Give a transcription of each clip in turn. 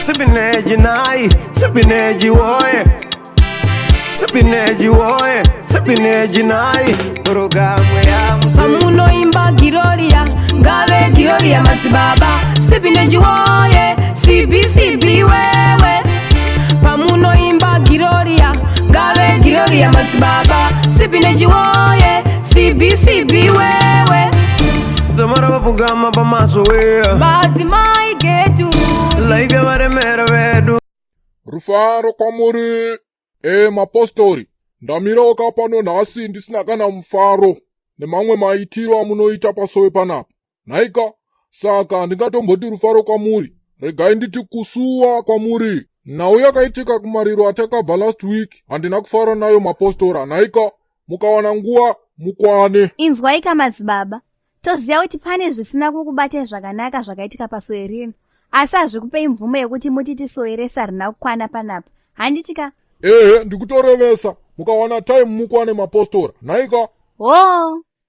Sibhineji nai, Sibhineji woye, Sibhineji woye, Sibhineji nai, programu ya pamuno imba Giroria, ngave Giroria Ramadzibaba, Sibhineji woye, CBCB wewe. Pamuno imba Giroria, ngave Giroria Ramadzibaba, Sibhineji woye, CBCB wewe. Zamara bapugama bamasowe, Badzimai getu, like varemera vedu. Rufaro kwamuri, mapostori, ndamiroka pano nhasi ndisina kana mufaro, nemamwe maitiro amunoita pasowe panapa. Naika, saka ndingatomboti rufaro kwamuri, regai nditi kusuwa kwamuri. Nhau yakaitika kumariro atakabva last week, handina kufara nayo mapostora. Naika, mukawana nguwa, mukwane. Inzwai Ramadzibaba, toziva kuti pane zvisina kukubate zvakanaka zvakaitika pasowe rino. Asi hazvikupei mvumo yekuti mutiti sowe rese harina kukwana panapa. Handitika? Ndikutorevesa, mukawana time mukwane mapostora. Naika?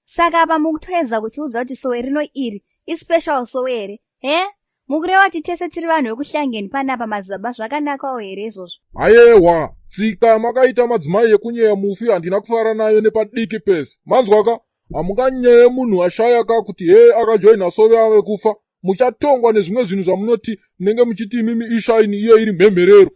Saka apa mukutoedza kutiudza kuti sowe rino iri ispecial sowe here? Mukureva kuti tese tiri vanhu vekuhlangeni panapa Ramadzibaba, zvakanakawo here izvozvo? Ayewa, tsika makaita madzimai ekunyeya mufi handina kufara nayo nepadiki pesi. Manzwaka, hamunganyeya munhu ashayaka kuti akajoina sowe ave kufa. Muchatongwa nezvimwe zvinhu zvamunoti munenge muchiti imimi ishaini iyo iri mhemherero.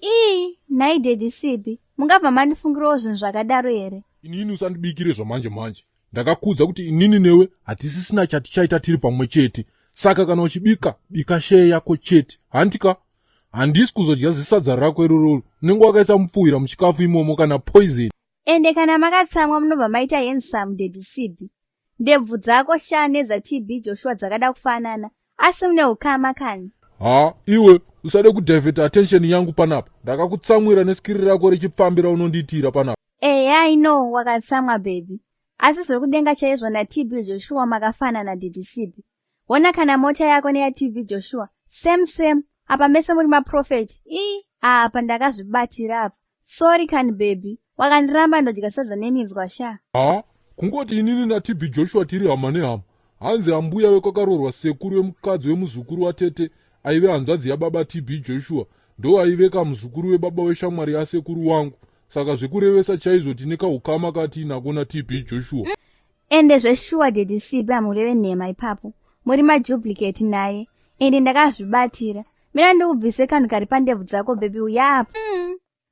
Nai Daddy Sibhi, mungabva mandifungirawo zvinhu zvakadaro here? Inini usandibikire zvamanje manje. Ndakakudza kuti inini newe hatisisina chatichaita tiri pamwe chete. Saka kana uchibika, bika share yako chete. Handika, handisi kuzodya zisadza rako iroro. Unenge wakaisa mupfuwira muchikafu imomo kana poison. Ende kana makatsamwa munobva maita handsome Daddy Sibhi. Ndebvu dzako shane dzaTB Joshua dzakada kufanana. Asi mune ukama kani? Iwe, usade kudivert attention yangu panapa. Ndakakutsamwira neskiri rako richipfambira unonditira panapa. I know, wakatsamwa baby. Asi zviri kudenga chaizvo naTB Joshua Makafana Daddy Sibhi. Wona kana mota yako neya TB Joshua. Same, apa mese muri maprofeti. Apa ndakazvibatira apa. Sorry kani baby. Wakandiramba ndodya sadza neminzwa sha. Kungoti inini naTB Joshua tiri hama nehama. Hanzi ambuya wekakarorwa sekuru wemukadzi wemuzukuru watete aive hanzvadzi yababa TB Joshua, ndo aive kamuzukuru webaba weshamwari yasekuru wangu. Saka zvekurevesa chaizvo tine kaukama katinako naTB Joshua. Ende zveshuwa Daddy Sibhi hamureve nhema ipapo. Muri maduplicate naye. Ende ndakazvibatira. Mina ndikubvise kanhu kari pandebvu dzako baby uyapa.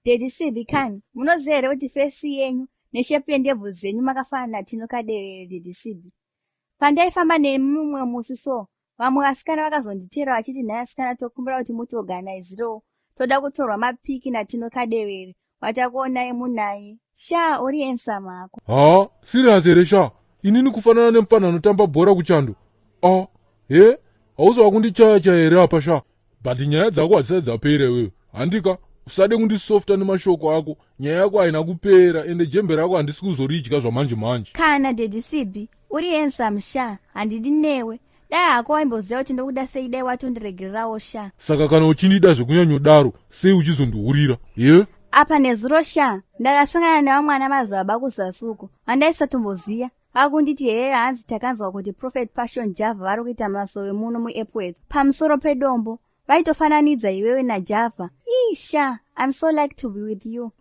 Daddy Sibhi kani, munoziva here kuti fesi yenyu neshepu yendebvu dzenyu makafana natinokadevere Daddy Sibhi. Pandaifamba nemumwe musi so, vamwe vasikana vakazonditera vachiti nhai asikana tokumbira kuti mutoorganizirewo. Toda kutorwa mapiki natinokadevere. Watakuonai munaye. Sha, uri handsome ako. Serious here sha. Inini kufanana nemufana anotamba bhora kuchando. Hauzi wakundichaya here apa sha. But nyaya dzako hadzisati dzapera wewe. Handika, usade kundisofta nemashoko ako. Nyaya yako haina kupera ende jembe rako handisi kuzoridya zvamanje manje. Kana Daddy Sibhi, uri handsome sha, handidi newe. Dai hako waimboziva kuti ndokuda sei dai watondiregererawo sha. Saka kana uchindida zvekunyanyodaro, sei uchizondiurira? Apa nezuro sha, ndakasangana nevamwe Ramadzibaba kuzasuku, vandaisatombozia. Vakunditi hanzi takanzwa kuti Prophet Passion Java vari kuita masowe muno muApworth. Pamusoro pedombo, vaitofananidza iwewe naJava. Sha, I'm so like to be with you.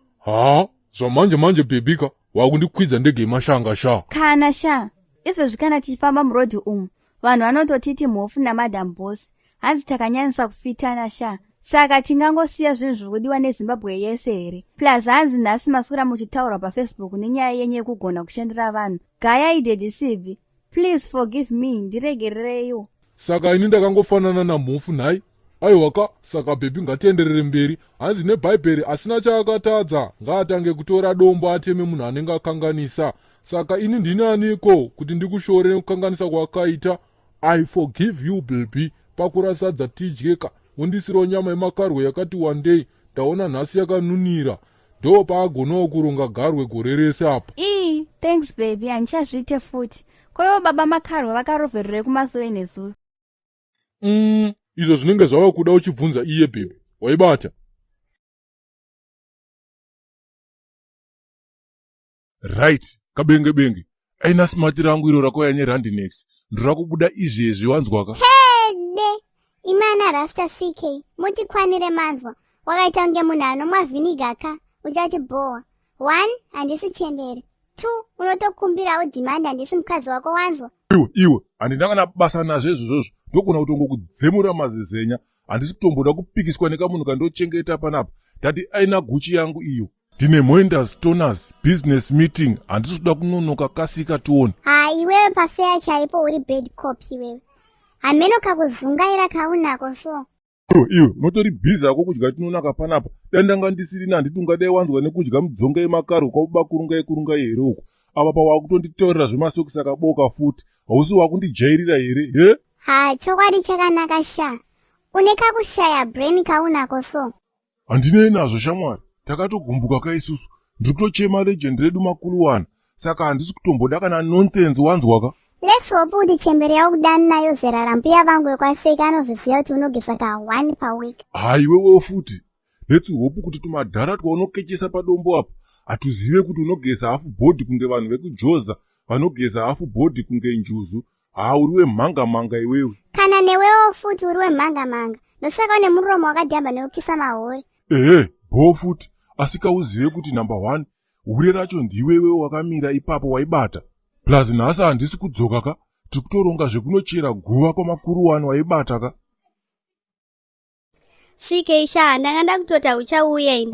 Zvamanje manje bebika, wakundikwidza ndege mashanga sha. Kana sha, izvo kana tichifamba murodhi umu, vanhu vanototiti mhofu namadam boss. Hanzi takanyanyisa kufitana sha. Saka tingangosiya zvinhu zvirikudiwa neZimbabwe yese here. Plus hanzi nhasi maswera muchitaura paFacebook nenyaya yenyu yekugona kushandira vanhu. Gayai Daddy Sibhi, please forgive me, ndiregerereiwo. Saka ini ndakangofanana namhofu nhai. Aiwaka, saka bhebi ngatienderere mberi. Hanzi nebhaibheri asina chaakatadza, ngaatange kutora dombo ateme munhu anenge akanganisa. Saka ini ndini aniko kuti ndikushore nekukanganisa kwakaita. I forgive you baby. Pakura sadza tidyeka. Undisiro nyama yemakarwe yakati one day, taona nhasi yakanunira. Ndo paagonawo kuronga garwe gore rese apa. Thanks baby, handichazviite futi. Koiwo baba makarwe vakarovherere kumasowe nezuro. Izvo zvinenge zvava kuda uchibvunza iye baby. Waibata? Right, kabenge. Aina smart rangu iro rakoya neRandinex. Ndirakubuda izvezvi wanzwaka. Imana Rasta CK, muti kwanire manzwa. Wakaita unge munhu anomwa viniga ka, uchati boa. 1, handisi chembere. 2, unotokumbirawo demand handisi mukadzi wako wanzwa. Iwe, handina kana basa nazvo izvozvo. Ndokuna kuti ungokudzemura mazezenya. Handisi kutomboda kupikiswa nekamunhu kandochengeta panapa. Ndati aina guchi yangu iyo. Ndine Moinders Stoners business meeting. Handisi kuda kunonoka kasika tuone. Iwewe pafea chaipo uri bad copy wewe. Hameno kakuzungaira kaunako so. Iwe, unotori bhizi ako kudya tinonaka panapa. Dandanga ndisirina handiti ungadai wanzwa nekudya mudzonga yemakaro kwauba kurunga here uko. Apa pawakutonditaurira zvemasokisi akaboka futi. Hausi wakundijairira here, he? Chokwadi chakanaka sha. Une kakushaya brain kaunako so. Handinei nazvo shamwari. Takatogumbuka kaisusu. Ndiri kutochema legend redu makuluwana. Saka handisi kutomboda kana nonsense wanzwaka. Let's hope kuti chembere yakudani nayo zera rambuya vangu yekwaseka anozviziva kuti unogesa ka 1 per week. Iwewe futi. Let's hope kuti tumadhara twaunokechesa padombo apa. Hatuzive kuti unogesa hafu bhodhi kunge vanhu vekujoza, vanogesa hafu bhodhi kunge njuzu. Uriwe manga iwewe. Kana newewo futi uriwe manga. Ndosaka une muromo wakadhamba nekukisa mahori. Bo futi. Asika uzive kuti number 1, hure racho ndiwewe wakamira ipapo waibata. Plus nhasi handisi kudzoka ka, tiri kutoronga zvekunochera guva kwamakuru wani waibata ka. CK sha, ndanganda kutota uchauya ini.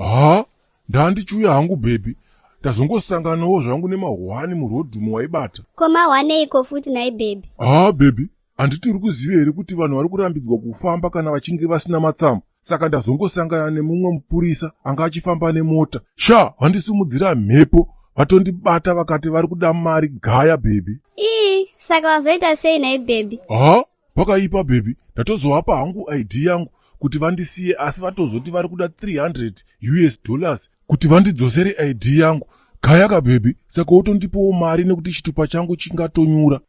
Ndandichuya hangu baby. Ndazongosanganawo zvangu nemahwani murodhumu waibata. Koma hwane iko futi nai baby. Baby, handiti uri kuziva here kuti vanhu vari kurambidzwa kufamba kana vachinge vasina matsamba. Saka ndazongosangana nemumwe mupurisa anga achifamba nemota. Sha, vandisimudzira mhepo. Vatondibata vakati vari kuda mari gaya baby. Saka wazoita sei nai baby? Pakaipa baby. Ndatozovapa hangu ID yangu kuti vandisiye asi vatozoti vari kuda $300 kuti vandidzosere ID yangu. Gaya ka baby. Saka utondipawo mari nekuti chitupa changu chingatonyura.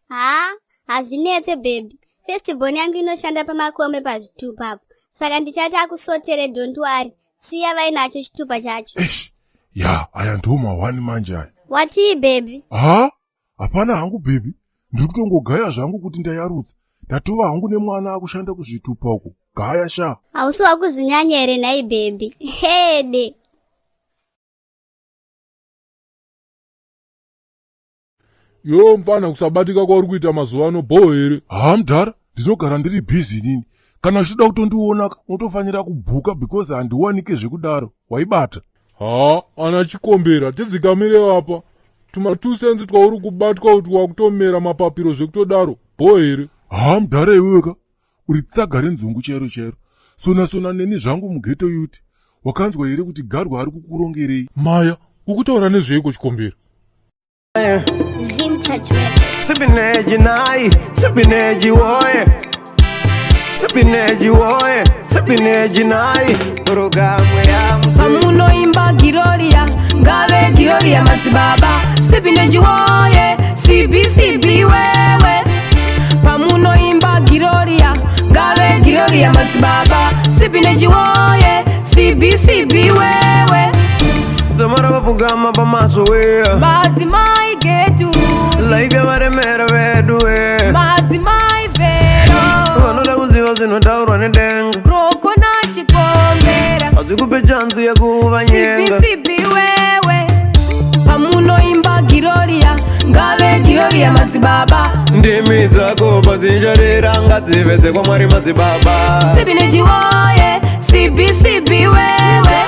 Hazvinetse baby. Festival yangu inoshanda pamakombe pazvitupa apo. Saka ndichati akusotere don't worry. Siya vainacho chitupa chacho. Aya ndo mahwani manje aya. Wati baby? Hapana hangu baby. Ndiri kutongogaya zvangu kuti ndayarutsa. Ndatova hangu nemwana akushanda kuzvitupa uko. Gaya sha. Hausi wakuzvinyanya here nai baby. Hede. Mfana kusabatika kwauri kuita mazuva ano bho here. Mudhara, ndinogara ndiri busy nini. Kana uchida kutondiona unotofanira kubhuka because handiwanike zvekudaro. Waibata. Ana chikombera tidzikamire apa. Tuma 2 cents twauri kubatwa kuti wakutomera mapapiro zvekutodaro bho here. Mudhara iweka. Uri tsaga renzungu chero. Sona neni zvangu mughetto youth. Wakanzwa here kuti garwa ari kukurongerei. Maya, ukutaura nezveiko chikombera? Sibhineji nai, Sibhineji woye. Sibhineji nai, programu ya pamunoimba Giroria, ngave Giroria Ramadzibaba. Sibhineji woye, CB wewe. Pamunoimba Giroria, ngave Giroria Ramadzibaba. Sibhineji woye, CB wewe. Zamara vapugama pamasowe. Madzimai getu, Live yavaremera vedu madzimai vero. Vanoda kuziva zvinotaurwa nedenga. Kroko na chikombera, Hadzikupe chansi yakuva nyenga. CB wewe. Pamunoimba Giroria, ngave Giroria Ramadzibaba. Ndimi dzako padzinjarira ngadzivedze kwaMwari Madzibaba. Sibhineji woye, CB wewe.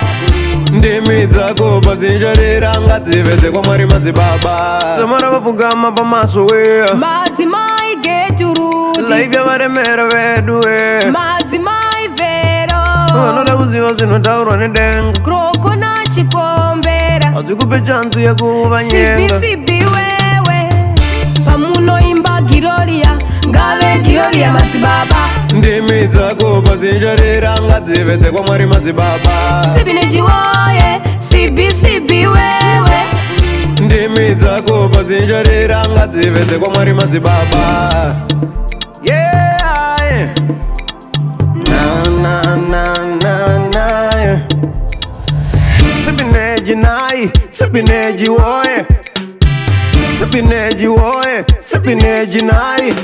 Ndimi dzako padzinjarira ngadzivedze kwaMwari Madzibaba. Zamara vapugama pamasowe. Madzimai geturudi, Live yavaremera vedu madzimai vero. Vanoda kuziva zvinotaurwa nedenga. Kroko na chikombera, Hadzikupe chansi yakuva nyenga. CB wewe. Pamunoimba Giroria, ngave Giroria Ramadzibaba. Ndimi dzako padzinjarira ngadzivedze kwaMwari Madzibaba. Sibhineji woye, CB wewe. Ndimi dzako padzinjarira ngadzivedze kwaMwari Madzibaba. Na. Sibhineji nai, Sibhineji woye. Sibhineji nai.